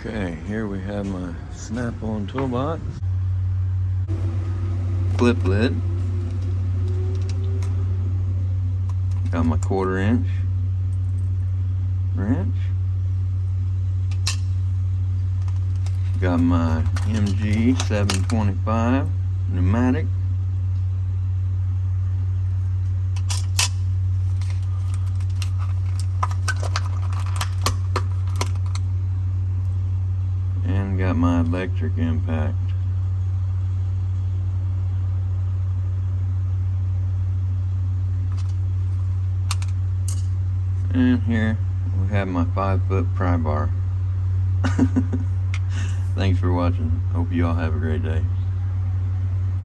Okay, here we have my Snap-on toolbox. Clip lid. Got my 1/4 inch wrench. Got my MG 725 pneumatic. And got my electric impact. And here we have my 5-foot pry bar. Thanks for watching. Hope you all have a great day.